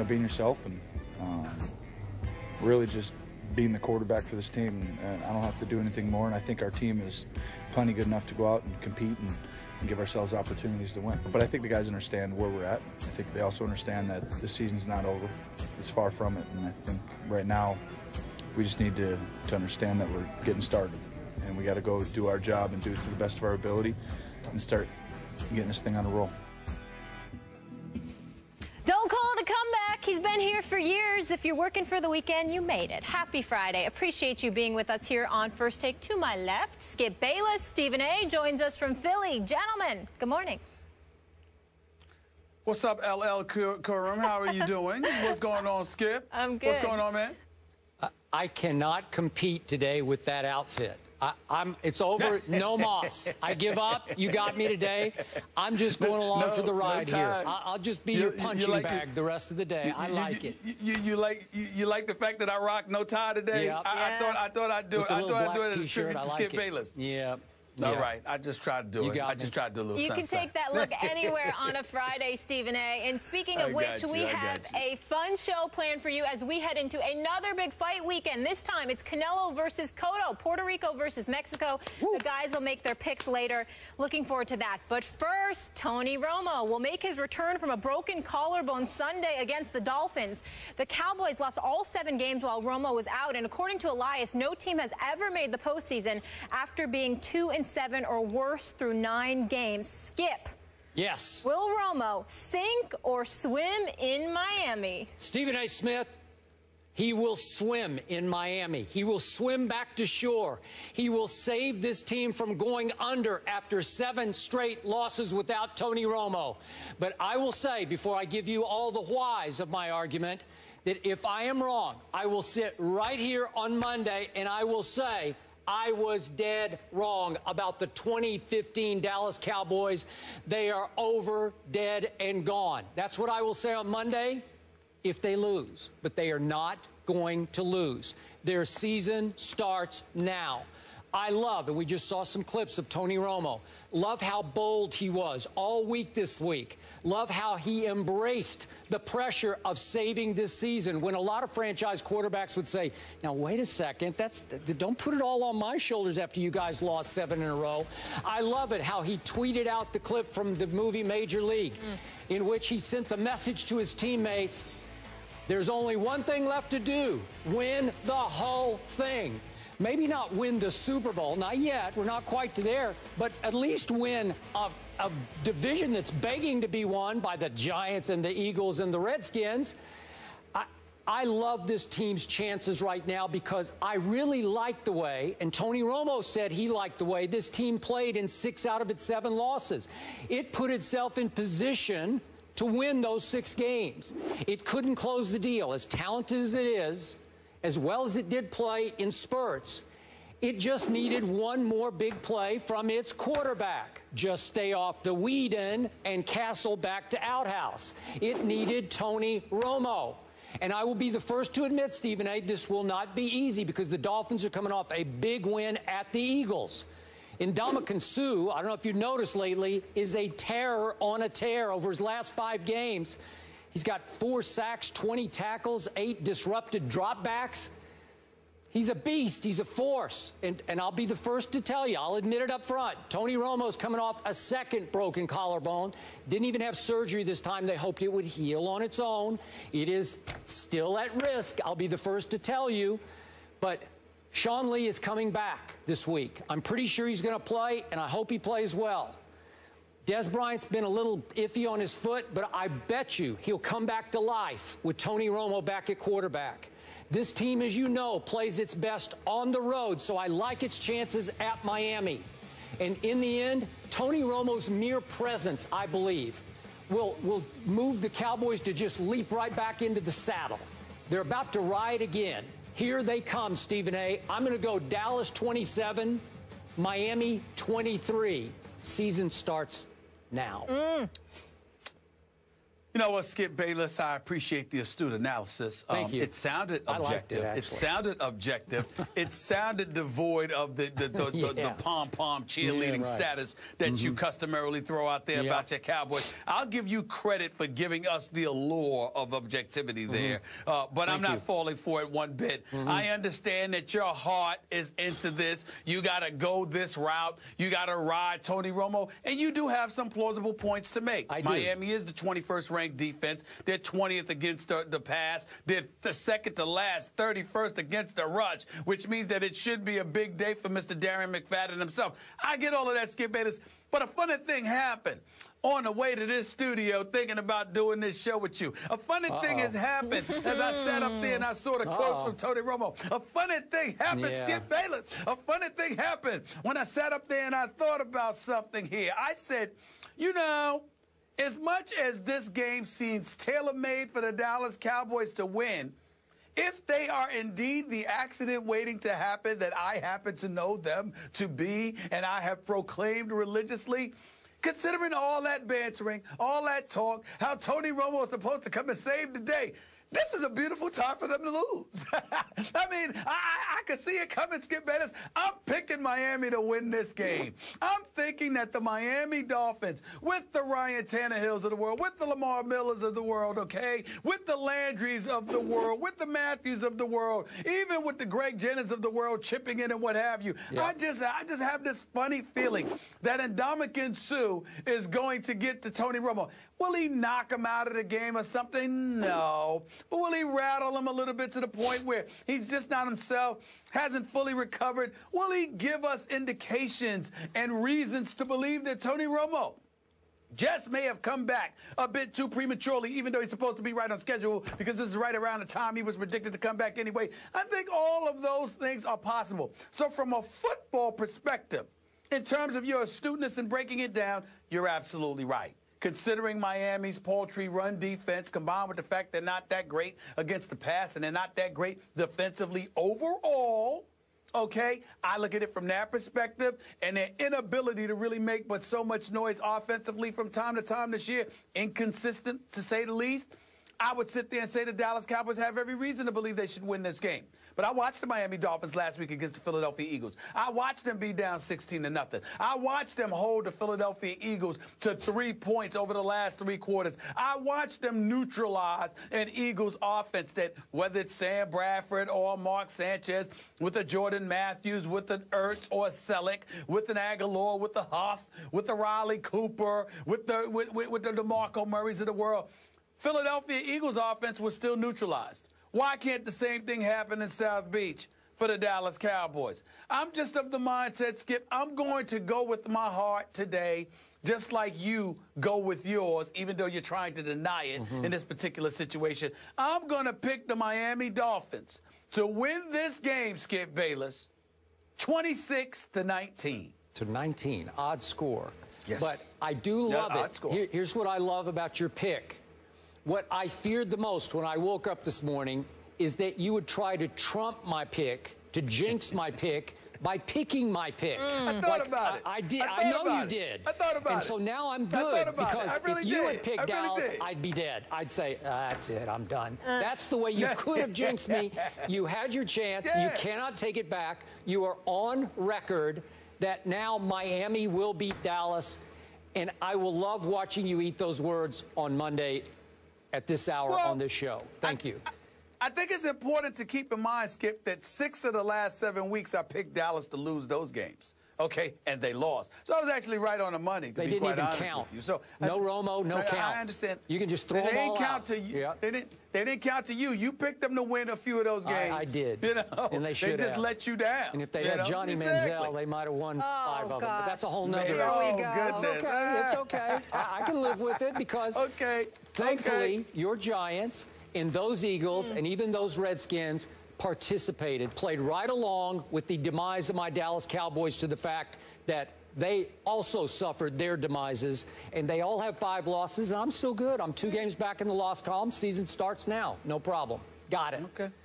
being yourself and really just being the quarterback for this team. And I don't have to do anything more, and I think our team is plenty good enough to go out and compete and give ourselves opportunities to win. But I think the guys understand where we're at. I think they also understand that the season's not over. It's far from it, and I think right now we just need to understand that we're getting started, and we got to go do our job and do it to the best of our ability and start getting this thing on a roll. Don't call it a comeback. He's been here for years. If you're working for the weekend, you made it. Happy Friday. Appreciate you being with us here on First Take. To my left, Skip Bayless. Stephen A. joins us from Philly. Gentlemen, good morning. What's up, LL Kurum? How are you doing? What's going on, Skip? I'm good. What's going on, man? I cannot compete today with that outfit. It's over. No moss. I give up. You got me today. I'm just going along for the ride here. I'll just be your punching bag the rest of the day. I like it. You like the fact that I rock no tie today? Yep. I thought I'd do it. I thought I'd do it as a tribute to Skip it. Bayless. Yeah. All right. I just tried to do it. I just tried to do a little You sunset. can take that look anywhere on a Friday, Stephen A. And speaking of which, we have a fun show planned for you as we head into another big fight weekend. This time, it's Canelo versus Cotto, Puerto Rico versus Mexico. Woo. The guys will make their picks later. Looking forward to that. But first, Tony Romo will make his return from a broken collarbone Sunday against the Dolphins. The Cowboys lost all 7 games while Romo was out. And according to Elias, no team has ever made the postseason after being 2-7 or worse through 9 games. Skip. Yes. Will Romo sink or swim in Miami? Stephen A. Smith, he will swim in Miami. He will swim back to shore. He will save this team from going under after 7 straight losses without Tony Romo. But I will say, before I give you all the whys of my argument, that if I am wrong, I will sit right here on Monday and I will say, I was dead wrong about the 2015 Dallas Cowboys. They are over, dead, and gone. That's what I will say on Monday if they lose. But they are not going to lose. Their season starts now. I love, and we just saw some clips of Tony Romo, love how bold he was all week this week. Love how he embraced the pressure of saving this season when a lot of franchise quarterbacks would say, now, wait a second, don't put it all on my shoulders after you guys lost 7 in a row. I love it how he tweeted out the clip from the movie Major League in which he sent the message to his teammates, there's only one thing left to do, win the whole thing. Maybe not win the Super Bowl, not yet, we're not quite to there, but at least win a division that's begging to be won by the Giants and the Eagles and the Redskins. I love this team's chances right now because I really like the way, and Tony Romo said he liked the way this team played in 6 out of its 7 losses. It put itself in position to win those 6 games. It couldn't close the deal. As talented as it is, as well as it did play in spurts, it just needed one more big play from its quarterback. Just stay off the Whedon and Castle back to outhouse. It needed Tony Romo. And I will be the first to admit, Stephen A., this will not be easy because the Dolphins are coming off a big win at the Eagles. Ndamukong Suh, I don't know if you've noticed lately, is a terror on a tear over his last 5 games. He's got 4 sacks, 20 tackles, 8 disrupted dropbacks. He's a beast. He's a force. And I'll be the first to tell you, I'll admit it up front, Tony Romo's coming off a 2nd broken collarbone. Didn't even have surgery this time. They hoped it would heal on its own. It is still at risk. I'll be the first to tell you. But Sean Lee is coming back this week. I'm pretty sure he's going to play, and I hope he plays well. Des Bryant's been a little iffy on his foot, but I bet you he'll come back to life with Tony Romo back at quarterback. This team, as you know, plays its best on the road, so I like its chances at Miami. And in the end, Tony Romo's mere presence, I believe, will move the Cowboys to just leap right back into the saddle. They're about to ride again. Here they come, Stephen A. I'm going to go Dallas 27, Miami 23. Season starts now. You know what, Skip Bayless, I appreciate the astute analysis. Thank you. It sounded objective. It sounded objective. It sounded devoid of the pom-pom cheerleading status that you customarily throw out there about your Cowboys. I'll give you credit for giving us the allure of objectivity there, but I'm not falling for it one bit. I understand that your heart is into this. You got to go this route. You got to ride Tony Romo, and you do have some plausible points to make. Miami is the 21st ranked defense. They're 20th against the pass. They're the second to last, 31st against the rush, which means that it should be a big day for Mr. Darren McFadden himself. I get all of that, Skip Bayless, but a funny thing happened on the way to this studio thinking about doing this show with you. A funny thing has happened as I sat up there and I saw the quotes from Tony Romo. A funny thing happened, Skip Bayless. A funny thing happened when I sat up there and I thought about something here. I said, you know, as much as this game seems tailor-made for the Dallas Cowboys to win, if they are indeed the accident waiting to happen that I happen to know them to be and I have proclaimed religiously, considering all that bantering, all that talk, how Tony Romo is supposed to come and save the day, this is a beautiful time for them to lose. I mean, I could see it coming, Skip Bayless. I'm picking Miami to win this game. I'm thinking that the Miami Dolphins, with the Ryan Tannehills of the world, with the Lamar Millers of the world, okay, with the Landrys of the world, with the Matthews of the world, even with the Greg Jennings of the world chipping in and what have you, I just have this funny feeling that Ndamukong Suh is going to get to Tony Romo. Will he knock him out of the game or something? No. But will he rattle him a little bit to the point where he's just not himself, hasn't fully recovered? Will he give us indications and reasons to believe that Tony Romo just may have come back a bit too prematurely, even though he's supposed to be right on schedule, because this is right around the time he was predicted to come back anyway? I think all of those things are possible. So from a football perspective, in terms of your astuteness in breaking it down, you're absolutely right. Considering Miami's paltry run defense, combined with the fact they're not that great against the pass and they're not that great defensively overall, okay, I look at it from that perspective, and their inability to really make but so much noise offensively from time to time this year, inconsistent to say the least, I would sit there and say the Dallas Cowboys have every reason to believe they should win this game. But I watched the Miami Dolphins last week against the Philadelphia Eagles. I watched them be down 16-0. I watched them hold the Philadelphia Eagles to 3 points over the last 3 quarters. I watched them neutralize an Eagles offense that, whether it's Sam Bradford or Mark Sanchez, with a Jordan Matthews, with an Ertz or a Selleck, with an Aguilar, with a Huff, with a Riley Cooper, with the DeMarco Murrays of the world, Philadelphia Eagles offense was still neutralized. Why can't the same thing happen in South Beach for the Dallas Cowboys? I'm just of the mindset, Skip, I'm going to go with my heart today, just like you go with yours, even though you're trying to deny it in this particular situation. I'm going to pick the Miami Dolphins to win this game, Skip Bayless, 26-19. To 19, odd score. Yes. But I do love it. Here's what I love about your pick. What I feared the most when I woke up this morning is that you would try to trump my pick, to jinx my pick, by picking my pick. I thought about it. I did. I know you did. I thought about it. And so now I'm good, because if you had picked Dallas, I'd be dead. I'd say, that's it, I'm done. That's the way you could have jinxed me. You had your chance. You cannot take it back. You are on record that now Miami will beat Dallas, and I will love watching you eat those words on Monday at this hour on this show. Thank you. I think it's important to keep in mind, Skip, that 6 of the last 7 weeks I picked Dallas to lose those games. Okay, and they lost. So I was actually right on the money, to be quite honest with you. So no Romo, no count. I understand. You can just throw them all out. They didn't count to you. You picked them to win a few of those games. I did. You know, and they should just let you down. And if they had Johnny Manziel, they might have won 5 of them. But that's a whole nother issue. Goodness. It's okay. It's okay. I can live with it, because thankfully your Giants and those Eagles and even those Redskins participated, played right along with the demise of my Dallas Cowboys, to the fact that they also suffered their demises, and they all have 5 losses, and I'm still good. I'm 2 games back in the loss column. Season starts now. No problem. Got it.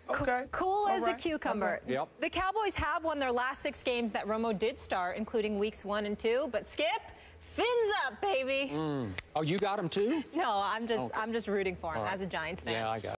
Okay. Cool as a cucumber. Yep. The Cowboys have won their last 6 games that Romo did start, including weeks 1 and 2. But Skip, Fins up, baby. Oh, you got him too? No, I'm just rooting for him as a Giants fan. Yeah, I got it.